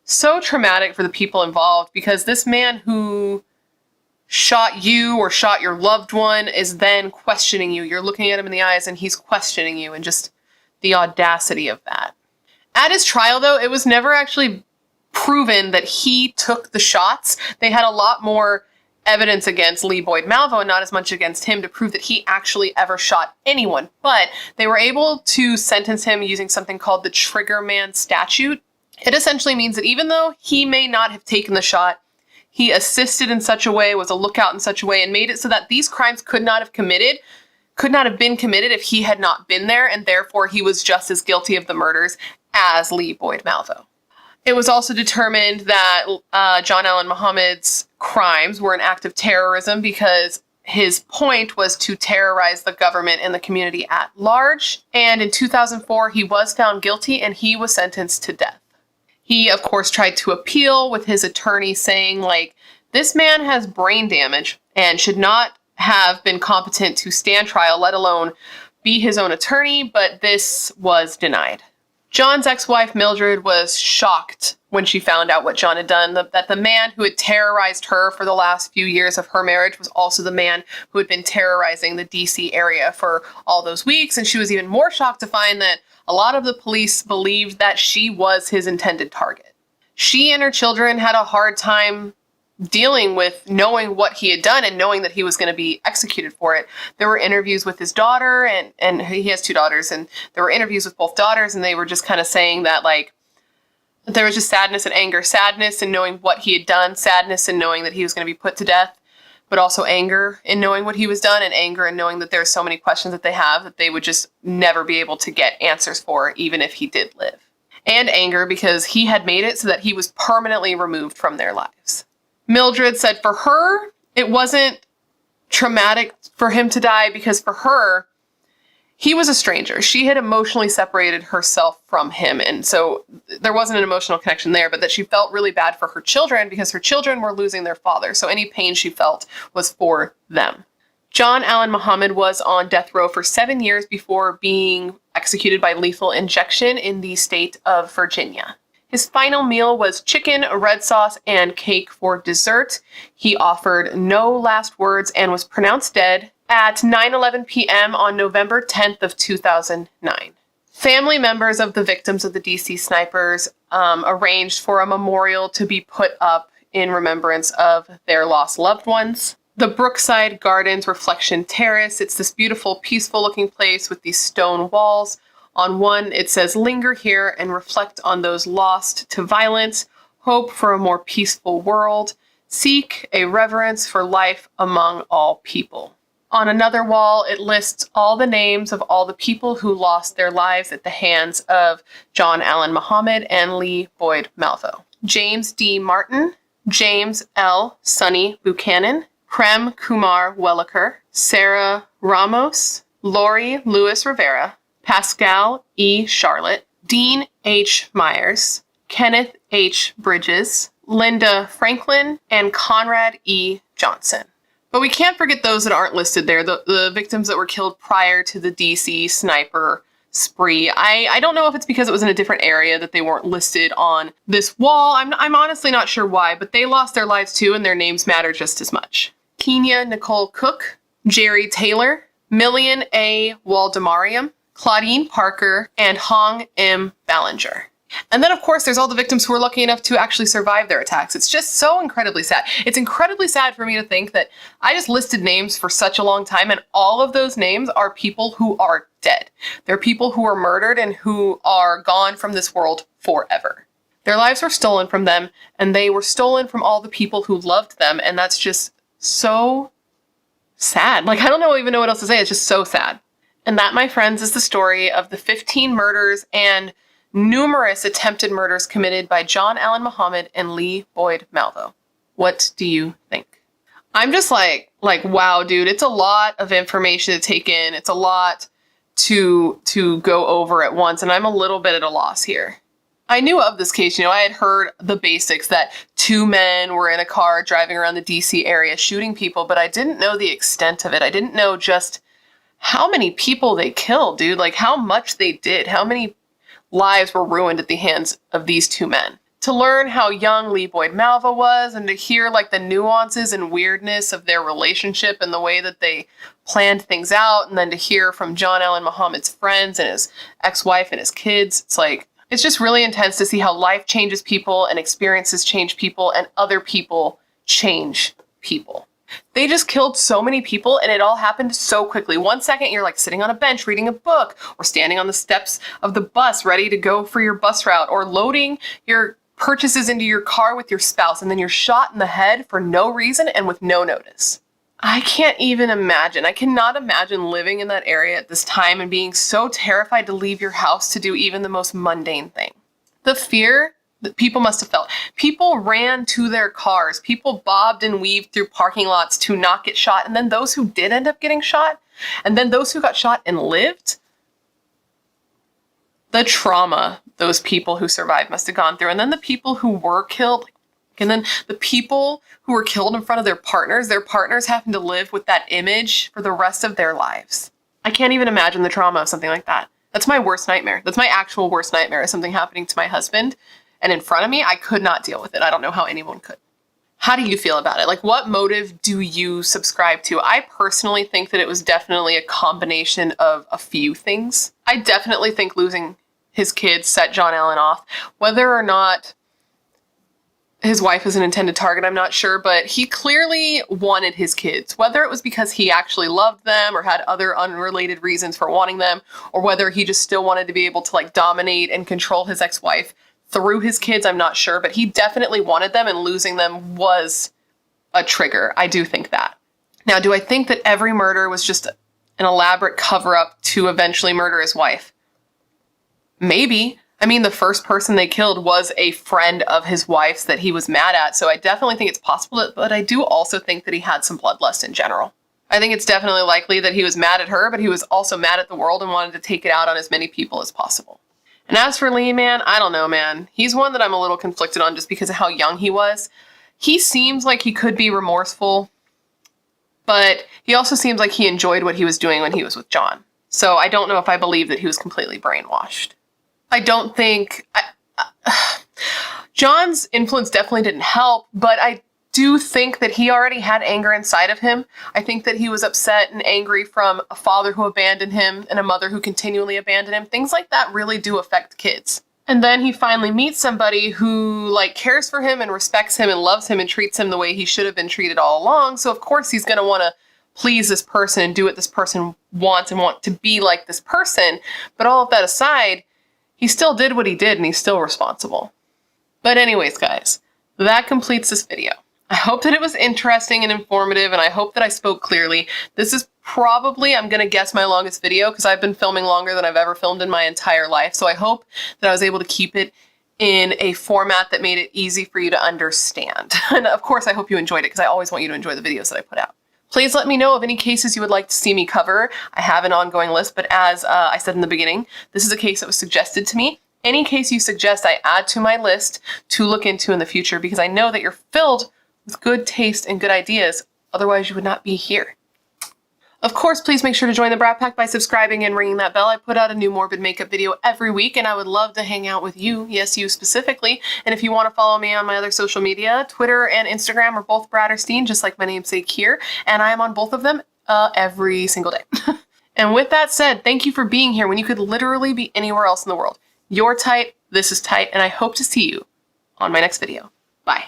so traumatic for the people involved, because this man who shot you or shot your loved one is then questioning you. You're looking at him in the eyes and he's questioning you, and just the audacity of that. At his trial, though, it was never actually proven that he took the shots. They had a lot more evidence against Lee Boyd Malvo and not as much against him to prove that he actually ever shot anyone. But they were able to sentence him using something called the Trigger Man statute. It essentially means that even though he may not have taken the shot, he assisted in such a way, was a lookout in such a way, and made it so that these crimes could not have been committed if he had not been there, and therefore he was just as guilty of the murders as Lee Boyd Malvo. It was also determined that John Allen Muhammad's crimes were an act of terrorism because his point was to terrorize the government and the community at large. And in 2004, he was found guilty and he was sentenced to death. He, of course, tried to appeal with his attorney saying, like, this man has brain damage and should not have been competent to stand trial, let alone be his own attorney, but this was denied. John's ex-wife, Mildred, was shocked when she found out what John had done, that the man who had terrorized her for the last few years of her marriage was also the man who had been terrorizing the D.C. area for all those weeks, and she was even more shocked to find that a lot of the police believed that she was his intended target. She and her children had a hard time dealing with knowing what he had done and knowing that he was going to be executed for it. There were interviews with his daughter, and he has two daughters, and there were interviews with both daughters, and they were just kind of saying that, like, there was just sadness and anger. Sadness in knowing what he had done, sadness in knowing that he was going to be put to death, but also anger in knowing what he was done, and anger in knowing that there are so many questions that they have that they would just never be able to get answers for, even if he did live. And anger because he had made it so that he was permanently removed from their lives. Mildred said for her, it wasn't traumatic for him to die because for her, he was a stranger. She had emotionally separated herself from him. And so there wasn't an emotional connection there, but that she felt really bad for her children because her children were losing their father. So any pain she felt was for them. John Allen Muhammad was on death row for 7 years before being executed by lethal injection in the state of Virginia. His final meal was chicken, red sauce, and cake for dessert. He offered no last words and was pronounced dead at 9:11 p.m. on November 10th of 2009. Family members of the victims of the D.C. snipers arranged for a memorial to be put up in remembrance of their lost loved ones. The Brookside Gardens Reflection Terrace, it's this beautiful, peaceful-looking place with these stone walls. On one, it says, linger here and reflect on those lost to violence, hope for a more peaceful world, seek a reverence for life among all people. On another wall, it lists all the names of all the people who lost their lives at the hands of John Allen Muhammad and Lee Boyd Malvo. James D. Martin, James L. Sonny Buchanan, Prem Kumar Welliker, Sarah Ramos, Lori Lewis Rivera, Pascal E. Charlotte, Dean H. Myers, Kenneth H. Bridges, Linda Franklin, and Conrad E. Johnson. But we can't forget those that aren't listed there, the victims that were killed prior to the D.C. sniper spree. I don't know if it's because it was in a different area that they weren't listed on this wall. I'm honestly not sure why, but they lost their lives too, and their names matter just as much. Kenya Nicole Cook, Jerry Taylor, Million A. Waldemariam, Claudine Parker, and Hong M. Ballinger. And then, of course, there's all the victims who were lucky enough to actually survive their attacks. It's just so incredibly sad. It's incredibly sad for me to think that I just listed names for such a long time, and all of those names are people who are dead. They're people who were murdered and who are gone from this world forever. Their lives were stolen from them, and they were stolen from all the people who loved them, and that's just so sad. Like, I don't even know what else to say. It's just so sad. And that, my friends, is the story of the 15 murders and numerous attempted murders committed by John Allen Muhammad and Lee Boyd Malvo. What do you think? I'm just like, wow, dude, it's a lot of information to take in. It's a lot to go over at once, and I'm a little bit at a loss here. I knew of this case, I had heard the basics that 2 men were in a car driving around the DC area shooting people, but I didn't know the extent of it. I didn't know just how many people they killed, dude. Like, how much they did, how many lives were ruined at the hands of these 2 men. To learn how young Lee Boyd Malvo was and to hear like the nuances and weirdness of their relationship and the way that they planned things out, and then to hear from John Allen Muhammad's friends and his ex-wife and his kids, it's just really intense to see how life changes people and experiences change people and other people change people. They just killed so many people, and it all happened so quickly. 1 second, you're like sitting on a bench reading a book, or standing on the steps of the bus ready to go for your bus route, or loading your purchases into your car with your spouse, and then you're shot in the head for no reason and with no notice. I can't even imagine. I cannot imagine living in that area at this time and being so terrified to leave your house to do even the most mundane thing. The fear that people must have felt. People ran to their cars. People bobbed and weaved through parking lots to not get shot. And then those who did end up getting shot, and then those who got shot and lived, the trauma those people who survived must have gone through. And then the people who were killed, and then the people who were killed in front of their partners having to live with that image for the rest of their lives. I can't even imagine the trauma of something like that. That's my worst nightmare. That's my actual worst nightmare, is something happening to my husband and in front of me. I could not deal with it. I don't know how anyone could. How do you feel about it? Like, what motive do you subscribe to? I personally think that it was definitely a combination of a few things. I definitely think losing his kids set John Allen off. Whether or not his wife is an intended target, I'm not sure, but he clearly wanted his kids. Whether it was because he actually loved them or had other unrelated reasons for wanting them, or whether he just still wanted to be able to like dominate and control his ex-wife through his kids, I'm not sure, but he definitely wanted them, and losing them was a trigger. I do think that. Now, do I think that every murder was just an elaborate cover-up to eventually murder his wife? Maybe. I mean, the first person they killed was a friend of his wife's that he was mad at, so I definitely think it's possible, but I do also think that he had some bloodlust in general. I think it's definitely likely that he was mad at her, but he was also mad at the world and wanted to take it out on as many people as possible. And as for Lee, man, I don't know, man. He's one that I'm a little conflicted on just because of how young he was. He seems like he could be remorseful, but he also seems like he enjoyed what he was doing when he was with John. So I don't know if I believe that he was completely brainwashed. I don't think... John's influence definitely didn't help, but I do think that he already had anger inside of him. I think that he was upset and angry from a father who abandoned him and a mother who continually abandoned him. Things like that really do affect kids. And then he finally meets somebody who like cares for him and respects him and loves him and treats him the way he should have been treated all along. So of course he's going to want to please this person and do what this person wants and want to be like this person. But all of that aside, he still did what he did and he's still responsible. But anyways, guys, that completes this video. I hope that it was interesting and informative, and I hope that I spoke clearly. This is probably, I'm going to guess, my longest video because I've been filming longer than I've ever filmed in my entire life. So I hope that I was able to keep it in a format that made it easy for you to understand. And of course, I hope you enjoyed it because I always want you to enjoy the videos that I put out. Please let me know of any cases you would like to see me cover. I have an ongoing list, but as I said in the beginning, this is a case that was suggested to me. Any case you suggest, I add to my list to look into in the future because I know that you're filled with good taste and good ideas. Otherwise, you would not be here. Of course, please make sure to join the Brat Pack by subscribing and ringing that bell. I put out a new morbid makeup video every week, and I would love to hang out with you. Yes, you specifically. And if you want to follow me on my other social media, Twitter and Instagram are both BRATTERSTEIN, just like my namesake here. And I am on both of them every single day. And with that said, thank you for being here when you could literally be anywhere else in the world. You're tight, this is tight, and I hope to see you on my next video. Bye.